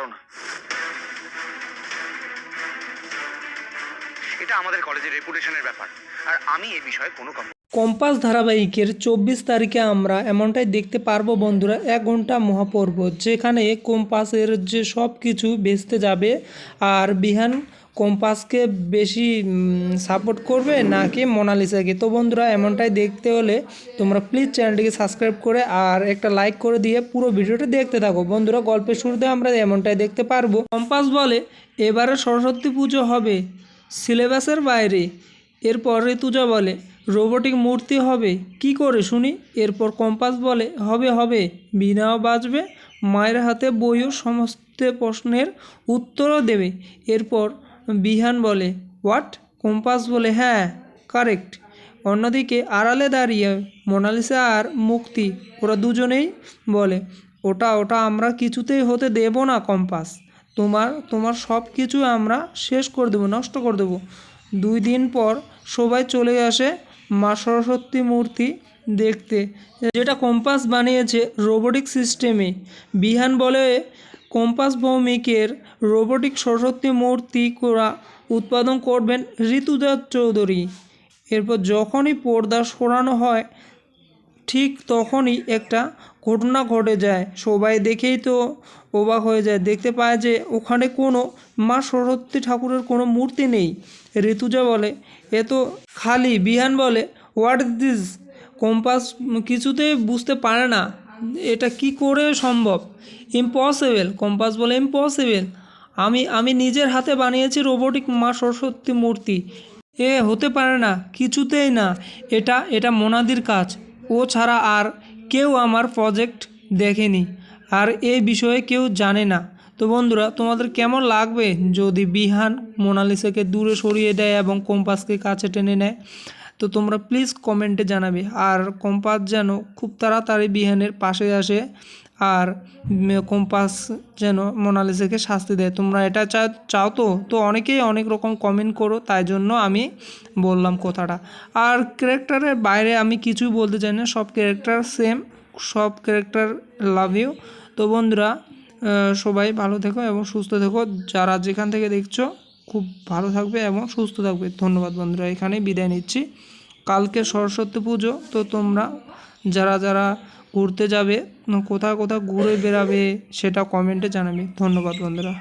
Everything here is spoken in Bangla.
পারো না। এটা আমাদের কলেজের রেপুটেশনের ব্যাপার, আর আমি এই বিষয়ে কোনো কম্পাস ধারাবাহিকের 24 তারিখে আমরা এমনটাই দেখতে পারবো বন্ধুরা, 1 ঘন্টা মহাপর্ব, যেখানে কম্পাসের যে সব কিছু বেচতে যাবে। আর বিহান কম্পাসকে বেশি সাপোর্ট করবে নাকি মোনালিসাকে? তো বন্ধুরা, এমনটাই দেখতে হলে তোমরা প্লিজ চ্যানেলটিকে সাবস্ক্রাইব করে আর একটা লাইক করে দিয়ে পুরো ভিডিওটি দেখতে থাকো। বন্ধুরা, গল্পের শুরুতে আমরা এমনটাই দেখতে পারবো, কম্পাস বলে এবারে সরস্বতী পুজো হবে সিলেবাসের বাইরে। এরপর ঋতুজা বলে রোবোটিক মূর্তি হবে কি করে শুনি। এরপর কম্পাস বলে হবে হবে, বীণাও বাজবে, মায়ের হাতে বইও সমস্ত প্রশ্নের উত্তরও দেবে। এরপর বিহান বলে হোয়াট, কম্পাস বলে হ্যাঁ কারেক্ট। অন্যদিকে আড়ালে দাঁড়িয়ে মোনালিসা আর মুক্তি, ওরা দুজনেই বলে ওটা ওটা আমরা কিছুতেই হতে দেব না কম্পাস, তোমার সব কিছু আমরা শেষ করে দেবো, নষ্ট করে দেবো। 2 দিন পর সবাই চলে আসে মা সরস্বতী মূর্তি দেখতে, যেটা কম্পাস বানিয়েছে রোবোটিক সিস্টেমে। বিহান বলে কম্পাস ভৌমিকের রোবোটিক সরস্বতী মূর্তি করা উৎপাদন করবেন ঋতুজা চৌধুরী। এরপর যখনই পর্দা সরানো হয় ঠিক তখনই একটা ঘটনা ঘটে যায়। সবাই দেখেই তো অবাক হয়ে যায়, দেখতে পায় যে ওখানে কোনো মা সরস্বতী ঠাকুরের কোনো মূর্তি নেই। ঋতুজা বলে এ তো খালি। বিহান বলে হোয়াট ইজ দিস, কম্পাস কিছুতেই বুঝতে পারে না এটা কি করে সম্ভব, ইম্পসিবল। কম্পাস বলে ইম্পসিবল, আমি নিজের হাতে বানিয়েছি রোবোটিক মা সরস্বতী মূর্তি, এ হতে পারে না, কিছুতেই না, এটা মোনাদির কাজ, ও ছাড়া আর কেউ আমার প্রজেক্ট দেখেনি, আর এই বিষয়ে কেউ জানে না। তো বন্ধুরা, তোমাদের কেমন লাগবে যদি বিহান মোনালিসাকে দূরে সরিয়ে দেয় এবং কম্পাসকে কাছে টেনে নেয়? তো তোমরা প্লিজ কমেন্টে জানাবে। আর কম্পাস যেন খুব তাড়াতাড়ি বিহানের পাশে আসে আর কম্পাস যেন মোনালিসাকে শাস্তি দেয়। তোমরা এটা চাও তো অনেকেই অনেক রকম কমেন্ট করো, তাই জন্য আমি বললাম কথাটা। আর ক্যারেক্টারের বাইরে আমি কিছুই বলতে চাই না, সব ক্যারেক্টার সেম, সব ক্যারেক্টার লাভ ইউ। তো বন্ধুরা, সবাই ভালো থেকো এবং সুস্থ থেকো, যারা যেখান থেকে দেখছো খুব ভালো থাকবে এবং সুস্থ থাকবে। ধন্যবাদ বন্ধুরা, এখানেই বিদায় নিচ্ছি। কালকে সরস্বতী পুজো, তো তোমরা যারা ঘুরতে যাবে, কোথাও ঘুরে বেড়াবে সেটা কমেন্টে জানাবে। ধন্যবাদ বন্ধুরা।